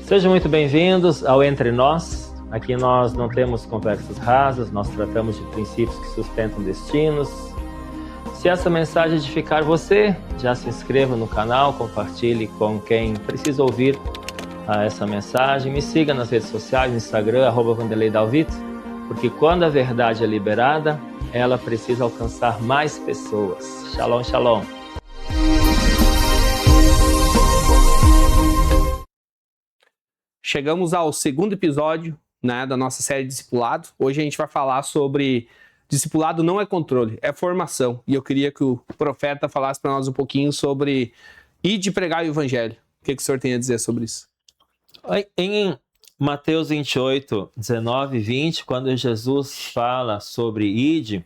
Sejam muito bem-vindos ao Entre Nós. Aqui nós não temos conversas rasas, nós tratamos de princípios que sustentam destinos. Se essa mensagem edificar você, já se inscreva no canal, compartilhe com quem precisa ouvir essa mensagem. Me siga nas redes sociais, no Instagram, @VanderleiDalvito, porque quando a verdade é liberada, ela precisa alcançar mais pessoas. Shalom, shalom. Chegamos ao segundo episódio, da nossa série Discipulado. Hoje a gente vai falar sobre discipulado não é controle, é formação. E eu queria que o profeta falasse para nós um pouquinho sobre ir de pregar o evangelho. O que o senhor tem a dizer sobre isso? Em Mateus 28, 19 e 20, quando Jesus fala sobre ide,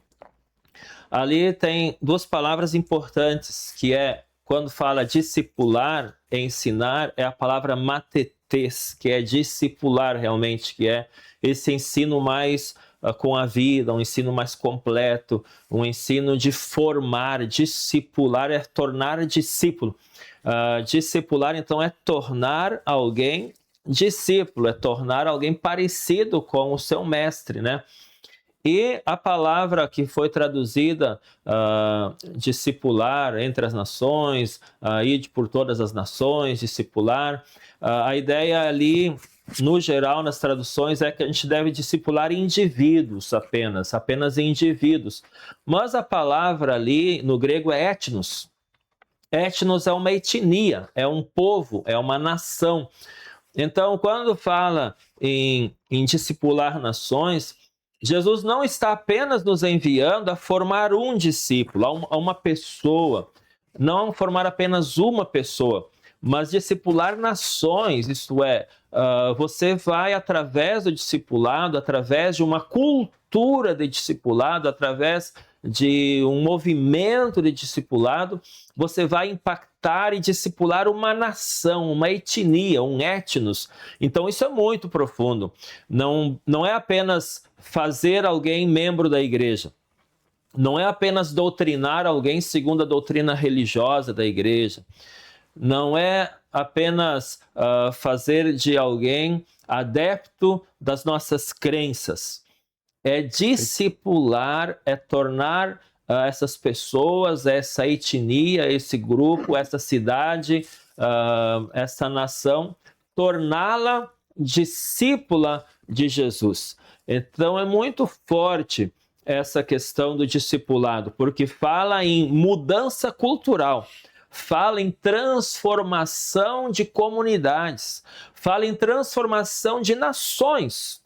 ali tem duas palavras importantes, que é, quando fala discipular, ensinar, é a palavra matetes, que é discipular realmente, que é esse ensino mais com a vida, um ensino mais completo, um ensino de formar. Discipular é tornar discípulo. Discipular, então, é tornar alguém discípulo, é tornar alguém parecido com o seu mestre, né? E a palavra que foi traduzida, discipular entre as nações, ide por todas as nações, discipular, a ideia ali, no geral, nas traduções, é que a gente deve discipular indivíduos apenas indivíduos. Mas a palavra ali, no grego, é etnos. Etnos é uma etnia, é um povo, é uma nação. Então, quando fala em discipular nações, Jesus não está apenas nos enviando a formar um discípulo, a uma pessoa, não formar apenas uma pessoa, mas discipular nações, isto é, você vai através do discipulado, através de uma cultura de discipulado, através de um movimento de discipulado, você vai impactar e discipular uma nação, uma etnia, um etnos. Então isso é muito profundo. Não é apenas fazer alguém membro da igreja. Não é apenas doutrinar alguém segundo a doutrina religiosa da igreja. Não é apenas fazer de alguém adepto das nossas crenças. É discipular, é tornar essas pessoas, essa etnia, esse grupo, essa cidade, essa nação, torná-la discípula de Jesus. Então é muito forte essa questão do discipulado, porque fala em mudança cultural, fala em transformação de comunidades, fala em transformação de nações,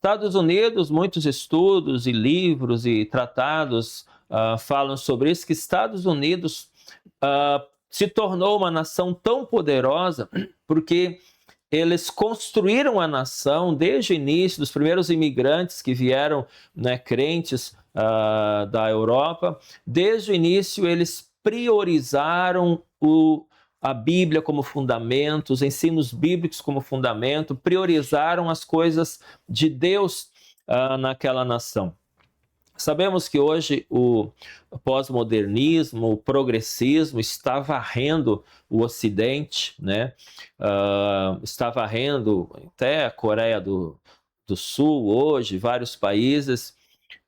Estados Unidos, muitos estudos e livros e tratados falam sobre isso, que Estados Unidos se tornou uma nação tão poderosa porque eles construíram a nação desde o início, dos primeiros imigrantes que vieram, crentes da Europa. Desde o início eles priorizaram a Bíblia como fundamento, os ensinos bíblicos como fundamento, priorizaram as coisas de Deus naquela nação. Sabemos que hoje o pós-modernismo, o progressismo está varrendo o Ocidente, né? Está varrendo até a Coreia do Sul hoje, vários países.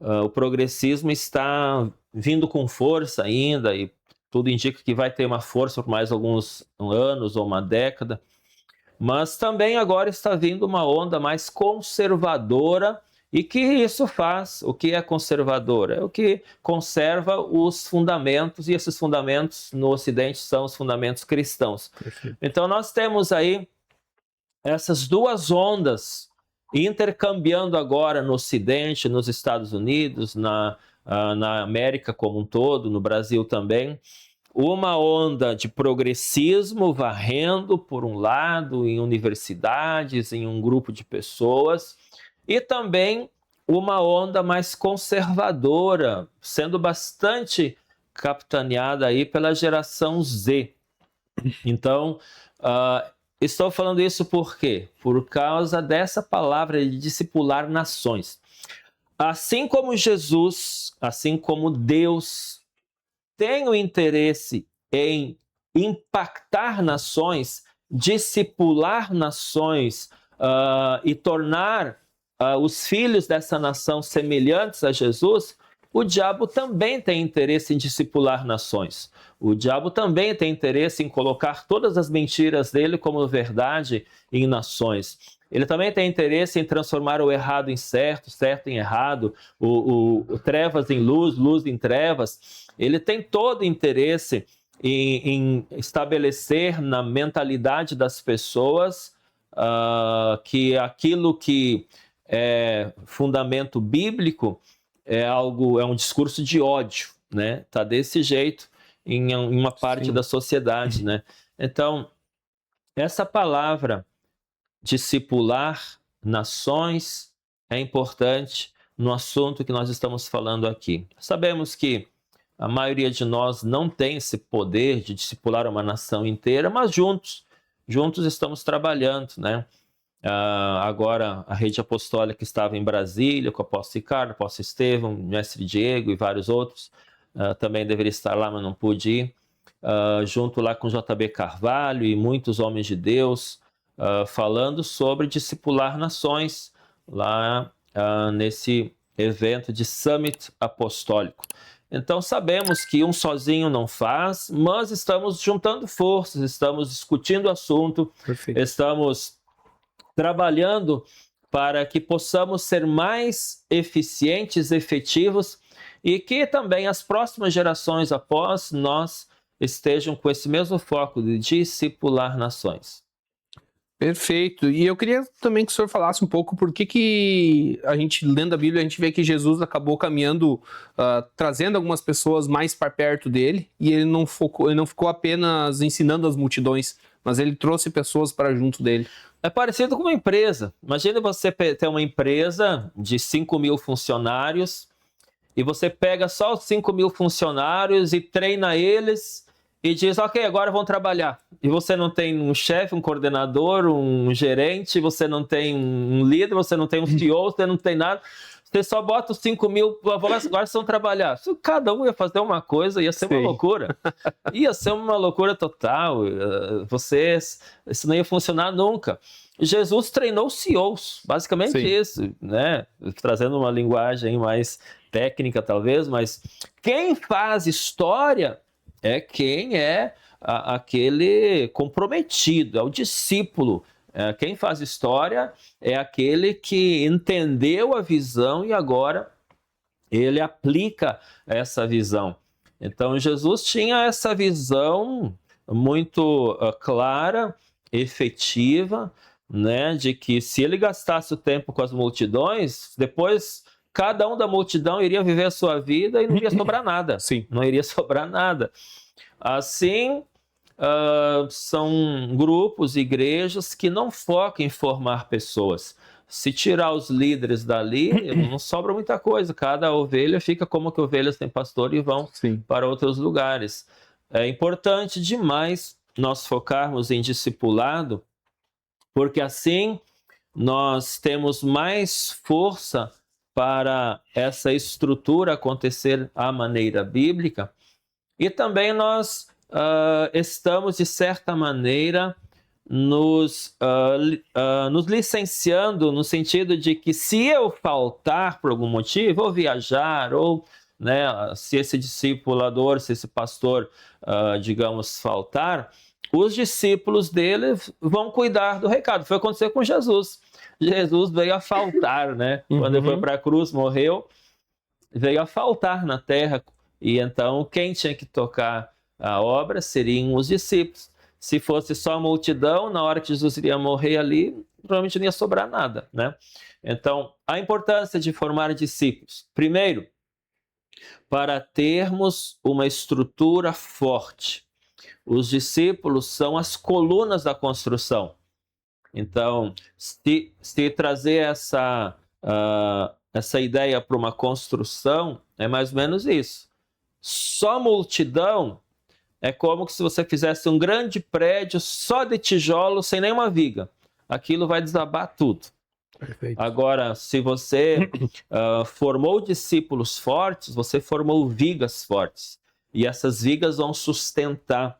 O progressismo está vindo com força ainda e tudo indica que vai ter uma força por mais alguns anos ou uma década, mas também agora está vindo uma onda mais conservadora. E que isso faz? O que é conservador? É o que conserva os fundamentos, e esses fundamentos no Ocidente são os fundamentos cristãos. Perfeito. Então nós temos aí essas duas ondas intercambiando agora no Ocidente, nos Estados Unidos, na América como um todo, no Brasil também. Uma onda de progressismo varrendo, por um lado, em universidades, em um grupo de pessoas, e também uma onda mais conservadora, sendo bastante capitaneada aí pela geração Z. Então, estou falando isso por quê? Por causa dessa palavra de discipular nações. Assim como Jesus, assim como Deus tem o interesse em impactar nações, discipular nações e tornar os filhos dessa nação semelhantes a Jesus, o diabo também tem interesse em discipular nações. O diabo também tem interesse em colocar todas as mentiras dele como verdade em nações. Ele também tem interesse em transformar o errado em certo, certo em errado, o trevas em luz, luz em trevas. Ele tem todo interesse em estabelecer na mentalidade das pessoas que aquilo que é fundamento bíblico é um discurso de ódio, né? Tá desse jeito em uma parte da sociedade, né? Então, essa palavra discipular nações é importante no assunto que nós estamos falando aqui. Sabemos que a maioria de nós não tem esse poder de discipular uma nação inteira, mas juntos estamos trabalhando, né? Agora a rede apostólica estava em Brasília com o apóstolo Ricardo, o apóstolo Estevão, o mestre Diego e vários outros. Também deveria estar lá, mas não pude ir. Junto lá com JB Carvalho e muitos homens de Deus, falando sobre discipular nações lá nesse evento de Summit Apostólico. Então sabemos que um sozinho não faz, mas estamos juntando forças, estamos discutindo o assunto, estamos trabalhando para que possamos ser mais eficientes, efetivos e que também as próximas gerações após nós estejam com esse mesmo foco de discipular nações. Perfeito. E eu queria também que o senhor falasse um pouco por que a gente, lendo a Bíblia, a gente vê que Jesus acabou caminhando, trazendo algumas pessoas mais para perto dele, e ele não ficou apenas ensinando as multidões, mas ele trouxe pessoas para junto dele. É parecido com uma empresa. Imagina você ter uma empresa de 5.000 funcionários e você pega só os 5.000 funcionários e treina eles e diz, ok, agora vão trabalhar. E você não tem um chefe, um coordenador, um gerente, você não tem um líder, você não tem um CEO, você não tem nada. Você só bota os 5.000, agora vocês vão trabalhar. Se cada um ia fazer uma coisa, ia ser uma loucura. Ia ser uma loucura total. Isso não ia funcionar nunca. Jesus treinou CEOs, basicamente isso, né? Trazendo uma linguagem mais técnica, talvez, mas quem faz história é quem é aquele comprometido, é o discípulo. Quem faz história é aquele que entendeu a visão e agora ele aplica essa visão. Então, Jesus tinha essa visão muito clara, efetiva, né, de que se ele gastasse o tempo com as multidões, depois cada um da multidão iria viver a sua vida e não iria sobrar nada. Não iria sobrar nada. Assim, são grupos, igrejas que não focam em formar pessoas. Se tirar os líderes dali, não sobra muita coisa. Cada ovelha fica como que ovelhas têm pastor e vão para outros lugares. É importante demais nós focarmos em discipulado, porque assim nós temos mais força para essa estrutura acontecer à maneira bíblica. E também nós estamos, de certa maneira, nos licenciando no sentido de que se eu faltar por algum motivo, ou viajar, ou né, se esse discipulador, se esse pastor, digamos, faltar, os discípulos dele vão cuidar do recado. Foi acontecer com Jesus. Jesus veio a faltar, né? Quando ele foi para a cruz, morreu, veio a faltar na terra. E então, quem tinha que tocar a obra seriam os discípulos. Se fosse só a multidão, na hora que Jesus iria morrer ali, provavelmente não ia sobrar nada, né? Então, a importância de formar discípulos. Primeiro, para termos uma estrutura forte. Os discípulos são as colunas da construção. Então, se trazer essa ideia para uma construção, é mais ou menos isso. Só multidão é como se você fizesse um grande prédio só de tijolo, sem nenhuma viga. Aquilo vai desabar tudo. Perfeito. Agora, se você formou discípulos fortes, você formou vigas fortes. E essas vigas vão sustentar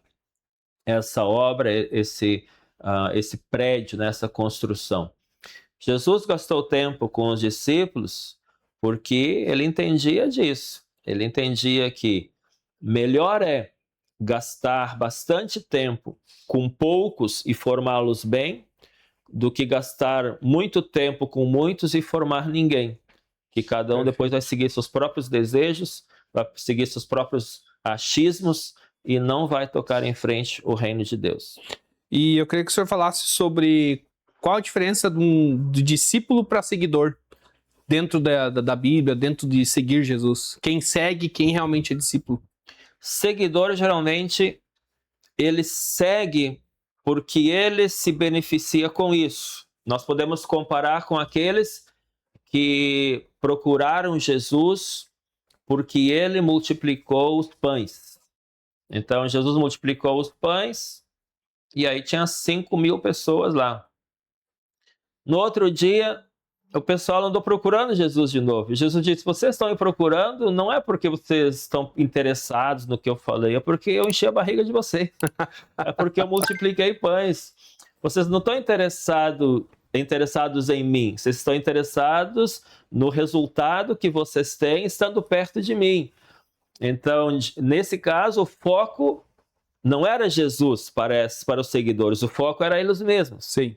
essa obra, esse prédio, né, essa construção. Jesus gastou tempo com os discípulos porque ele entendia disso. Ele entendia que melhor é gastar bastante tempo com poucos e formá-los bem, do que gastar muito tempo com muitos e formar ninguém. Que cada um depois vai seguir seus próprios desejos, vai seguir seus próprios achismos e não vai tocar em frente o reino de Deus. E eu queria que o senhor falasse sobre qual a diferença de discípulo para seguidor dentro da Bíblia, dentro de seguir Jesus. Quem segue, quem realmente é discípulo. Seguidor, geralmente, ele segue porque ele se beneficia com isso. Nós podemos comparar com aqueles que procuraram Jesus porque ele multiplicou os pães. Então, Jesus multiplicou os pães e aí tinha 5.000 pessoas lá. No outro dia, o pessoal andou procurando Jesus de novo. Jesus disse: vocês estão me procurando, não é porque vocês estão interessados no que eu falei, é porque eu enchi a barriga de vocês. É porque eu multipliquei pães. Vocês não estão interessados em mim, vocês estão interessados no resultado que vocês têm estando perto de mim. Então, nesse caso, o foco não era Jesus para os seguidores, o foco era eles mesmos. Sim.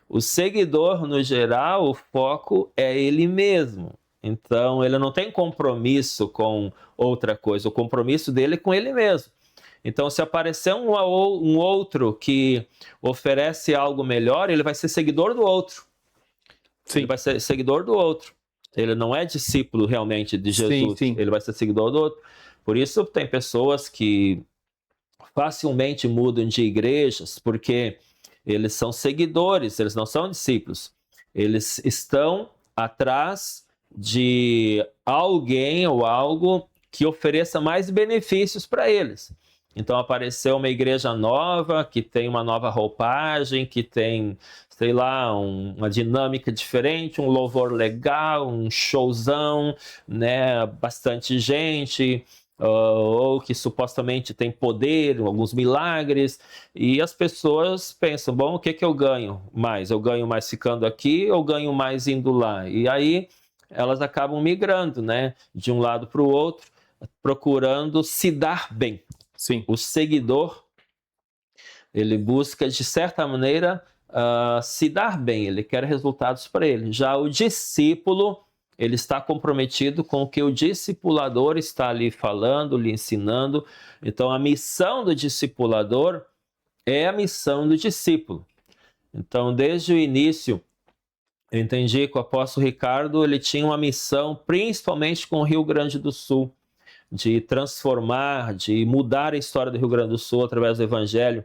O seguidor, no geral, o foco é ele mesmo. Então, ele não tem compromisso com outra coisa. O compromisso dele é com ele mesmo. Então, se aparecer um outro que oferece algo melhor, ele vai ser seguidor do outro. Sim. Ele vai ser seguidor do outro. Ele não é discípulo realmente de Jesus. Sim. Ele vai ser seguidor do outro. Por isso, tem pessoas que facilmente mudam de igrejas, porque eles são seguidores, eles não são discípulos. Eles estão atrás de alguém ou algo que ofereça mais benefícios para eles. Então apareceu uma igreja nova, que tem uma nova roupagem, que tem, sei lá, uma dinâmica diferente, um louvor legal, um showzão, né, bastante gente, ou que supostamente tem poder, alguns milagres, e as pessoas pensam: bom, o que eu ganho mais? Eu ganho mais ficando aqui ou ganho mais indo lá? E aí elas acabam migrando, né, de um lado para o outro, procurando se dar bem. Sim. O seguidor, ele busca, de certa maneira, se dar bem, ele quer resultados para ele. Já o discípulo, ele está comprometido com o que o discipulador está ali falando, lhe ensinando. Então, a missão do discipulador é a missão do discípulo. Então, desde o início, eu entendi que o apóstolo Ricardo, ele tinha uma missão, principalmente com o Rio Grande do Sul, de transformar, de mudar a história do Rio Grande do Sul através do Evangelho.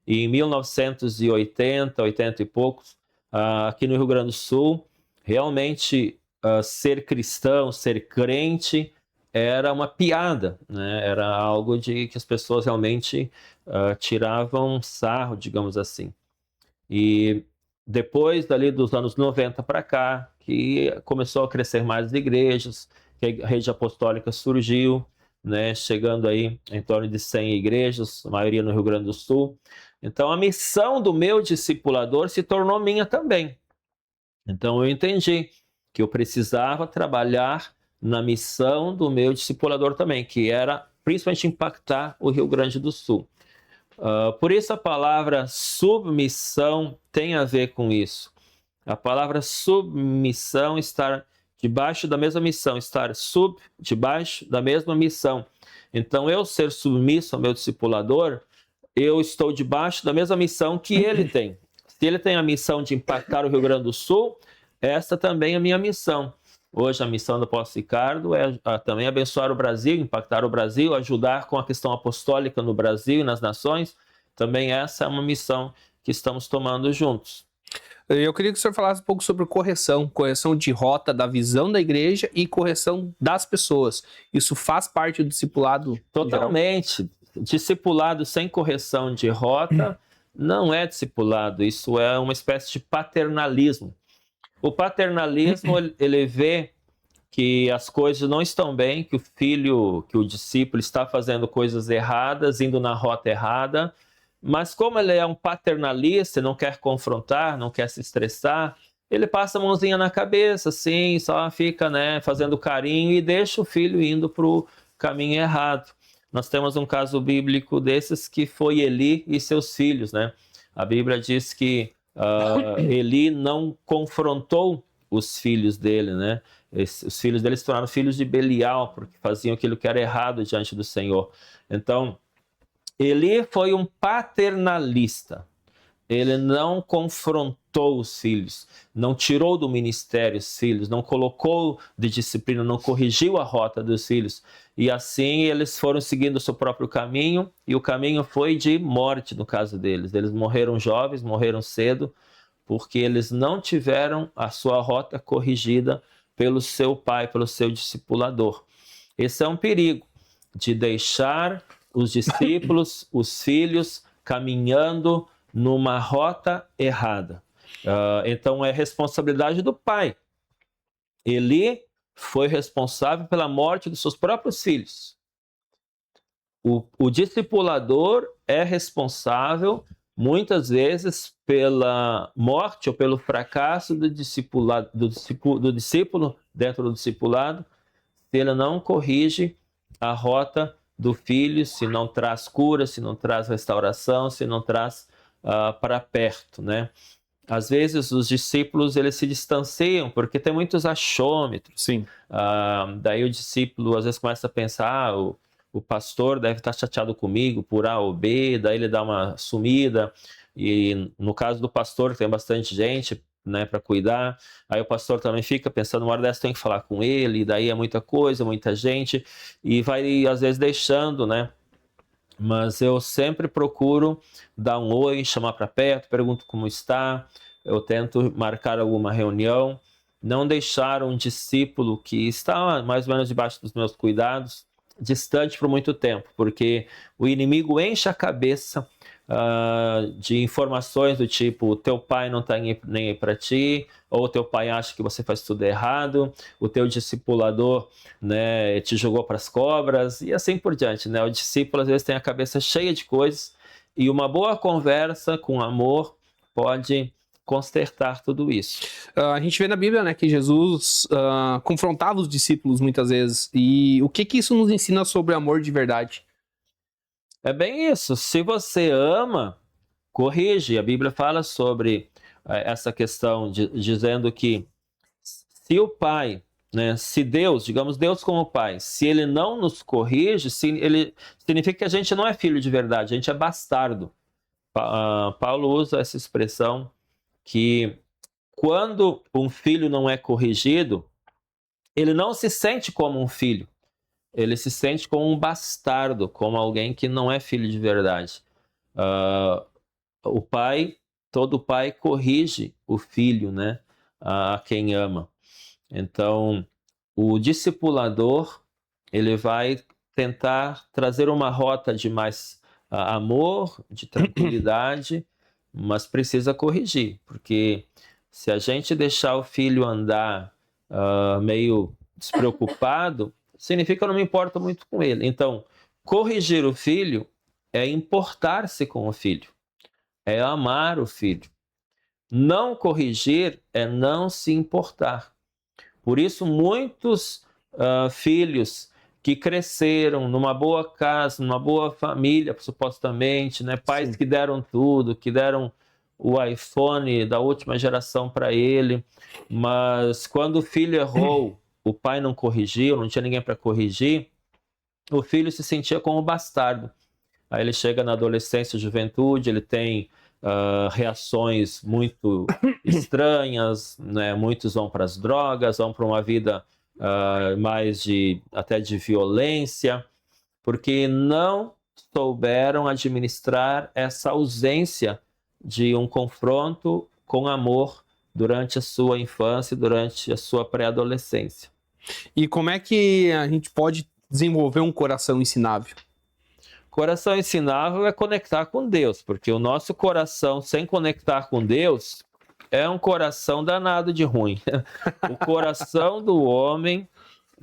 E em 1980, 80 e poucos, aqui no Rio Grande do Sul, realmente ser cristão, ser crente, era uma piada, né? Era algo de que as pessoas realmente tiravam sarro, digamos assim. E depois dali dos anos 90 para cá, que começou a crescer mais as igrejas, que a rede apostólica surgiu, né, chegando aí em torno de 100 igrejas, a maioria no Rio Grande do Sul. Então, a missão do meu discipulador se tornou minha também. Então, eu entendi que eu precisava trabalhar na missão do meu discipulador também, que era principalmente impactar o Rio Grande do Sul. Por isso, a palavra submissão tem a ver com isso. A palavra submissão, estar debaixo da mesma missão, estar debaixo da mesma missão. Então, eu ser submisso ao meu discipulador, eu estou debaixo da mesma missão que ele tem. Se ele tem a missão de impactar o Rio Grande do Sul, esta também é a minha missão. Hoje a missão do apóstolo Ricardo é também abençoar o Brasil, impactar o Brasil, ajudar com a questão apostólica no Brasil e nas nações. Também essa é uma missão que estamos tomando juntos. Eu queria que o senhor falasse um pouco sobre correção de rota da visão da igreja e correção das pessoas. Isso faz parte do discipulado? Totalmente. Discipulado sem correção de rota não é discipulado. Isso é uma espécie de paternalismo. O paternalismo, ele vê que as coisas não estão bem, que o discípulo está fazendo coisas erradas, indo na rota errada, Mas como ele é um paternalista, não quer confrontar, não quer se estressar, ele passa a mãozinha na cabeça, assim, só fica, né, fazendo carinho e deixa o filho indo para o caminho errado. Nós temos um caso bíblico desses que foi Eli e seus filhos, né? A Bíblia diz que Eli não confrontou os filhos dele, né? Os filhos dele se tornaram filhos de Belial, porque faziam aquilo que era errado diante do Senhor. Então, Eli foi um paternalista. Ele não confrontou os filhos, não tirou do ministério os filhos, não colocou de disciplina, não corrigiu a rota dos filhos. E assim eles foram seguindo o seu próprio caminho, e o caminho foi de morte no caso deles. Eles morreram jovens, morreram cedo, porque eles não tiveram a sua rota corrigida pelo seu pai, pelo seu discipulador. Esse é um perigo de deixar os discípulos, os filhos, caminhando numa rota errada. Então é responsabilidade do pai. Ele foi responsável pela morte dos seus próprios filhos. O discipulador é responsável, muitas vezes, pela morte ou pelo fracasso do discípulo dentro do discipulado, se ele não corrige a rota do filho, se não traz cura, se não traz restauração, se não traz para perto, né? Às vezes os discípulos eles se distanciam porque tem muitos achômetros. Sim. Daí o discípulo às vezes começa a pensar, o pastor deve estar chateado comigo por A ou B, daí ele dá uma sumida. E no caso do pastor tem bastante gente, né, para cuidar. Aí o pastor também fica pensando, uma hora dessa tem que falar com ele, daí é muita coisa, muita gente, e vai às vezes deixando, né? Mas eu sempre procuro dar um oi, chamar para perto, pergunto como está, eu tento marcar alguma reunião, não deixar um discípulo que está mais ou menos debaixo dos meus cuidados, distante por muito tempo, porque o inimigo enche a cabeça de informações do tipo, teu pai não está nem aí para ti, ou teu pai acha que você faz tudo errado, o teu discipulador, né, te jogou para as cobras, e assim por diante, né? O discípulo às vezes tem a cabeça cheia de coisas, e uma boa conversa com amor pode consertar tudo isso. A gente vê na Bíblia, né, que Jesus confrontava os discípulos muitas vezes, e o que isso nos ensina sobre amor de verdade? É bem isso. Se você ama, corrige. A Bíblia fala sobre essa questão, dizendo que se o pai, né, se Deus, digamos Deus como pai, se ele não nos corrige, ele significa que a gente não é filho de verdade, a gente é bastardo. Paulo usa essa expressão que quando um filho não é corrigido, ele não se sente como um filho. Ele se sente como um bastardo, como alguém que não é filho de verdade. Todo pai corrige o filho, né, a quem ama. Então, o discipulador, ele vai tentar trazer uma rota de mais amor, de tranquilidade, mas precisa corrigir, porque se a gente deixar o filho andar meio despreocupado, significa que eu não me importo muito com ele. Então, corrigir o filho é importar-se com o filho, é amar o filho. Não corrigir é não se importar. Por isso, muitos filhos que cresceram numa boa casa, numa boa família, supostamente, né? Pais que deram tudo, que deram o iPhone da última geração para ele, mas quando o filho errou, o pai não corrigiu, não tinha ninguém para corrigir, o filho se sentia como bastardo. Aí ele chega na adolescência, juventude, ele tem reações muito estranhas, né? Muitos vão para as drogas, vão para uma vida mais até de violência, porque não souberam administrar essa ausência de um confronto com amor durante a sua infância e durante a sua pré-adolescência. E como é que a gente pode desenvolver um coração ensinável? Coração ensinável é conectar com Deus, porque o nosso coração sem conectar com Deus é um coração danado de ruim. O coração do homem,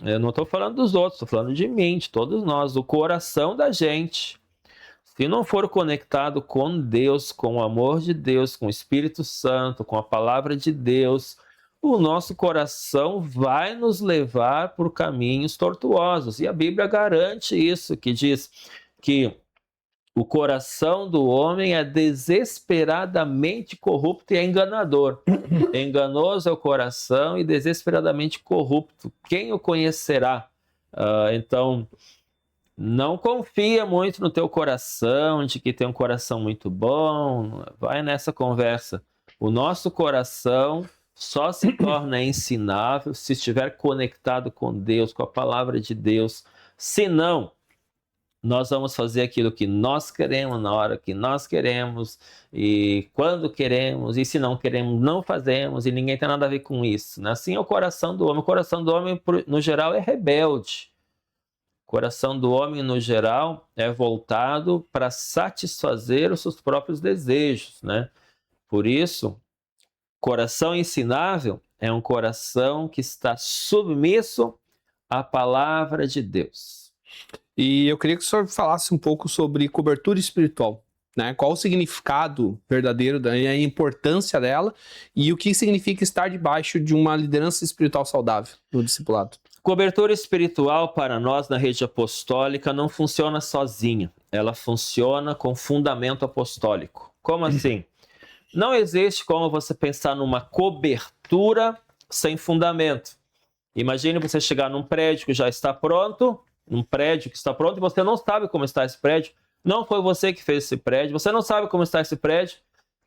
eu não estou falando dos outros, estou falando de mim, de todos nós, o coração da gente, se não for conectado com Deus, com o amor de Deus, com o Espírito Santo, com a palavra de Deus, o nosso coração vai nos levar por caminhos tortuosos. E a Bíblia garante isso, que diz que o coração do homem é desesperadamente corrupto e é enganador. Enganoso é o coração e desesperadamente corrupto. Quem o conhecerá? Então, não confia muito no teu coração, de que tem um coração muito bom. Vai nessa conversa. O nosso coração só se torna ensinável se estiver conectado com Deus, com a palavra de Deus. Se não, nós vamos fazer aquilo que nós queremos, na hora que nós queremos, e quando queremos, e se não queremos, não fazemos, e ninguém tem nada a ver com isso, né? Assim é o coração do homem. O coração do homem, no geral, é rebelde. O coração do homem, no geral, é voltado para satisfazer os seus próprios desejos, né? Por isso, coração ensinável é um coração que está submisso à palavra de Deus. E eu queria que o senhor falasse um pouco sobre cobertura espiritual, né? Qual o significado verdadeiro e a importância dela e o que significa estar debaixo de uma liderança espiritual saudável no discipulado. Cobertura espiritual para nós na rede apostólica não funciona sozinha. Ela funciona com fundamento apostólico. Como assim? Não existe como você pensar numa cobertura sem fundamento. Imagine você chegar num prédio que já está pronto, e você não sabe como está esse prédio, não foi você que fez esse prédio, você não sabe como está esse prédio,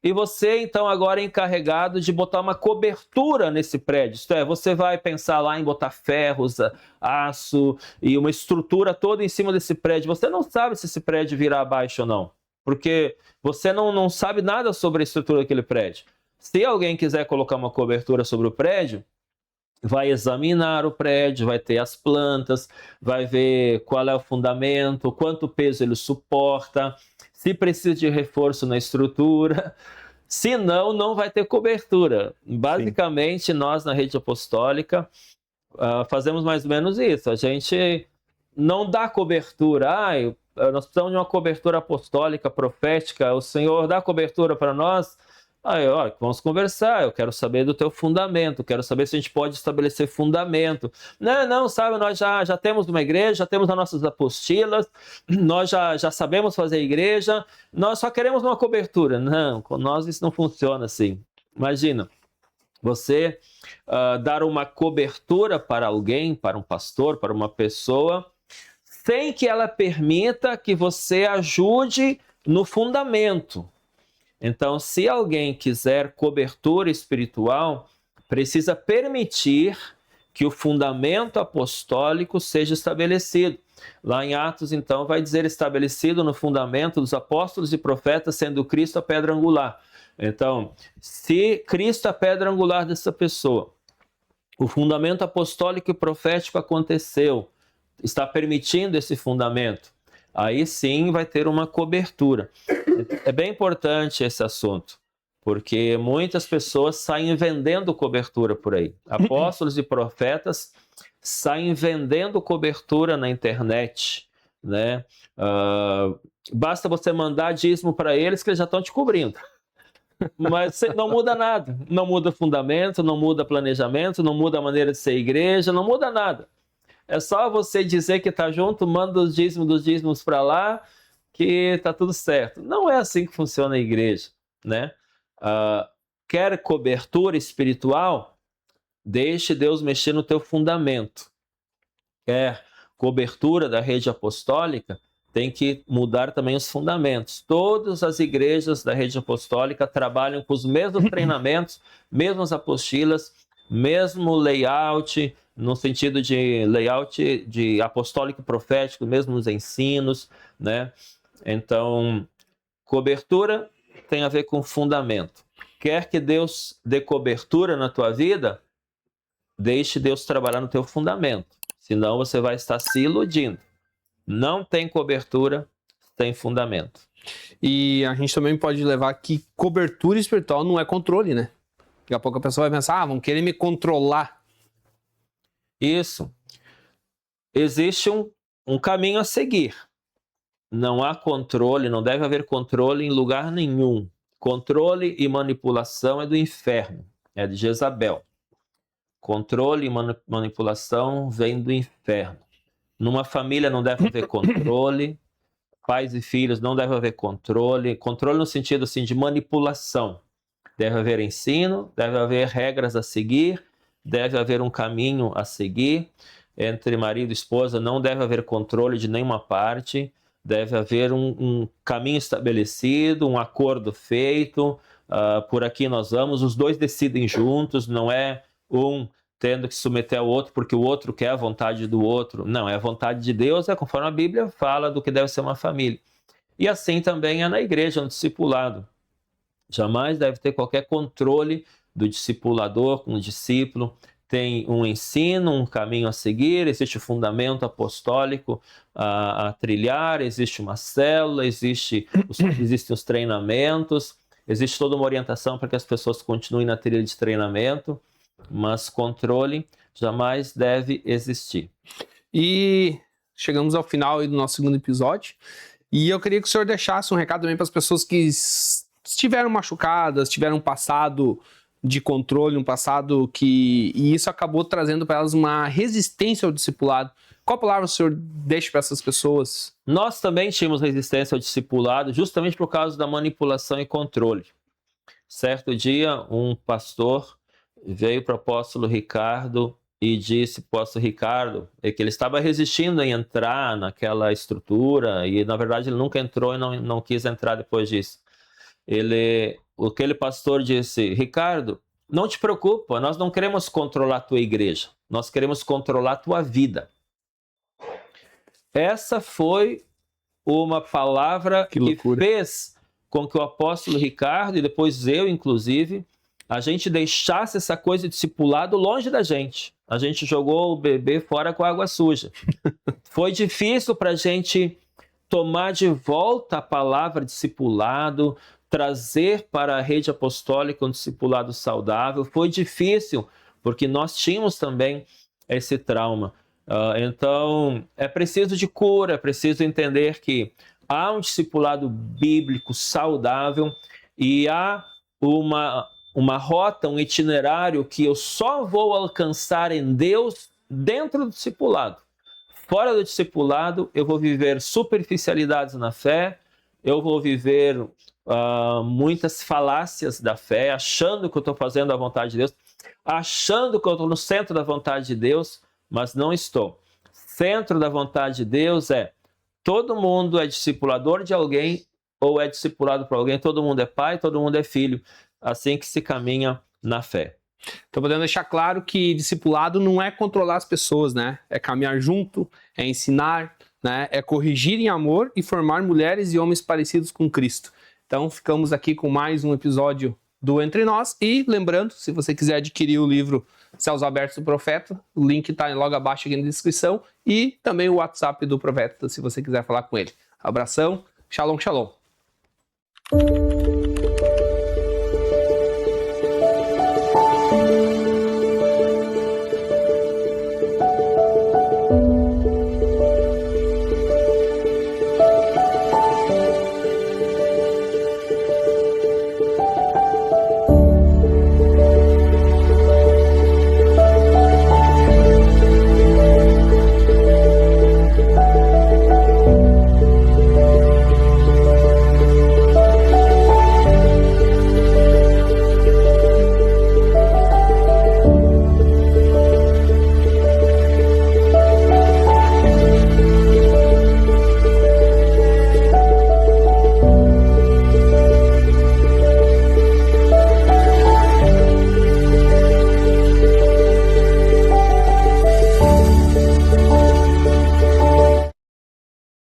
e você então agora é encarregado de botar uma cobertura nesse prédio. Isto é, você vai pensar lá em botar ferros, aço e uma estrutura toda em cima desse prédio. Você não sabe se esse prédio virá abaixo ou não, porque você não sabe nada sobre a estrutura daquele prédio. Se alguém quiser colocar uma cobertura sobre o prédio, vai examinar o prédio, vai ter as plantas, vai ver qual é o fundamento, quanto peso ele suporta, se precisa de reforço na estrutura. Se não, não vai ter cobertura. Basicamente, sim, nós na rede apostólica fazemos mais ou menos isso. A gente não dá cobertura. Nós precisamos de uma cobertura apostólica, profética. O Senhor dá cobertura para nós. Olha, vamos conversar, eu quero saber do teu fundamento, quero saber se a gente pode estabelecer fundamento. Não, sabe, nós já temos uma igreja, já temos as nossas apostilas, nós já sabemos fazer igreja, nós só queremos uma cobertura. Não, com nós isso não funciona assim. Imagina, você dar uma cobertura para alguém, para um pastor, para uma pessoa, sem que ela permita que você ajude no fundamento. Então, se alguém quiser cobertura espiritual, precisa permitir que o fundamento apostólico seja estabelecido. Lá em Atos, então, vai dizer estabelecido no fundamento dos apóstolos e profetas, sendo Cristo a pedra angular. Então, se Cristo é a pedra angular dessa pessoa, o fundamento apostólico e profético aconteceu, está permitindo esse fundamento, aí sim vai ter uma cobertura. É bem importante esse assunto, porque muitas pessoas saem vendendo cobertura por aí. Apóstolos e profetas saem vendendo cobertura na internet, né? Basta você mandar dízimo para eles que eles já estão te cobrindo. Mas não muda nada. Não muda fundamento, não muda planejamento, não muda a maneira de ser igreja, não muda nada. É só você dizer que está junto, manda os dízimos dos dízimos para lá, que está tudo certo. Não é assim que funciona a igreja, né? Quer cobertura espiritual? Deixe Deus mexer no teu fundamento. Quer cobertura da rede apostólica? Tem que mudar também os fundamentos. Todas as igrejas da rede apostólica trabalham com os mesmos treinamentos, mesmas apostilas, mesmo layout, no sentido de layout de apostólico e profético, mesmo nos ensinos, né? Então, cobertura tem a ver com fundamento. Quer que Deus dê cobertura na tua vida? Deixe Deus trabalhar no teu fundamento. Senão você vai estar se iludindo. Não tem cobertura, tem fundamento. E a gente também pode levar que cobertura espiritual não é controle, né? Daqui a pouco a pessoa vai pensar, vão querer me controlar. Isso. Existe um caminho a seguir. não há controle, não deve haver controle em lugar nenhum. Controle e manipulação é do inferno, é de Jezabel. Controle e manipulação vem do inferno. Numa família não deve haver controle, pais e filhos não deve haver controle, controle no sentido assim, de manipulação. Deve haver ensino, deve haver regras a seguir, deve haver um caminho a seguir. Entre marido e esposa não deve haver controle de nenhuma parte, deve haver um caminho estabelecido, um acordo feito, por aqui nós vamos, os dois decidem juntos, não é um tendo que se submeter ao outro porque o outro quer a vontade do outro. Não, é a vontade de Deus, é conforme a Bíblia fala do que deve ser uma família. E assim também é na igreja, no discipulado. Jamais deve ter qualquer controle do discipulador com o discípulo. Tem um ensino, um caminho a seguir, existe o fundamento apostólico a trilhar, existe uma célula, existem os treinamentos, existe toda uma orientação para que as pessoas continuem na trilha de treinamento, mas controle jamais deve existir. E chegamos ao final do nosso segundo episódio, e eu queria que o senhor deixasse um recado também para as pessoas que estiveram machucadas, tiveram um passado de controle, um passado e isso acabou trazendo para elas uma resistência ao discipulado. Qual palavra o senhor deixa para essas pessoas? Nós também tínhamos resistência ao discipulado justamente por causa da manipulação e controle. Certo dia, um pastor veio para o apóstolo Ricardo e disse, apóstolo Ricardo, que ele estava resistindo em entrar naquela estrutura e, na verdade, ele nunca entrou e não quis entrar depois disso. Aquele pastor disse, Ricardo, não te preocupa, nós não queremos controlar a tua igreja, nós queremos controlar a tua vida. Essa foi uma palavra que fez com que o apóstolo Ricardo, e depois eu, inclusive, a gente deixasse essa coisa de discipulado longe da gente. A gente jogou o bebê fora com a água suja. Foi difícil para a gente tomar de volta a palavra discipulado, trazer para a rede apostólica um discipulado saudável. Foi difícil, porque nós tínhamos também esse trauma. Então, é preciso de cura, é preciso entender que há um discipulado bíblico saudável e há uma rota, um itinerário que eu só vou alcançar em Deus dentro do discipulado. Fora do discipulado, eu vou viver superficialidades na fé, eu vou viver muitas falácias da fé, achando que eu estou fazendo a vontade de Deus, achando que eu estou no centro da vontade de Deus, mas não estou. Centro da vontade de Deus é todo mundo é discipulador de alguém ou é discipulado por alguém, todo mundo é pai, todo mundo é filho, assim que se caminha na fé. Então, podemos deixar claro que discipulado não é controlar as pessoas, né? É caminhar junto, é ensinar, né? É corrigir em amor e formar mulheres e homens parecidos com Cristo. Então, ficamos aqui com mais um episódio do Entre Nós. E lembrando, se você quiser adquirir o livro Céus Abertos do Profeta, o link está logo abaixo aqui na descrição. E também o WhatsApp do Profeta, se você quiser falar com ele. Abração, shalom, shalom.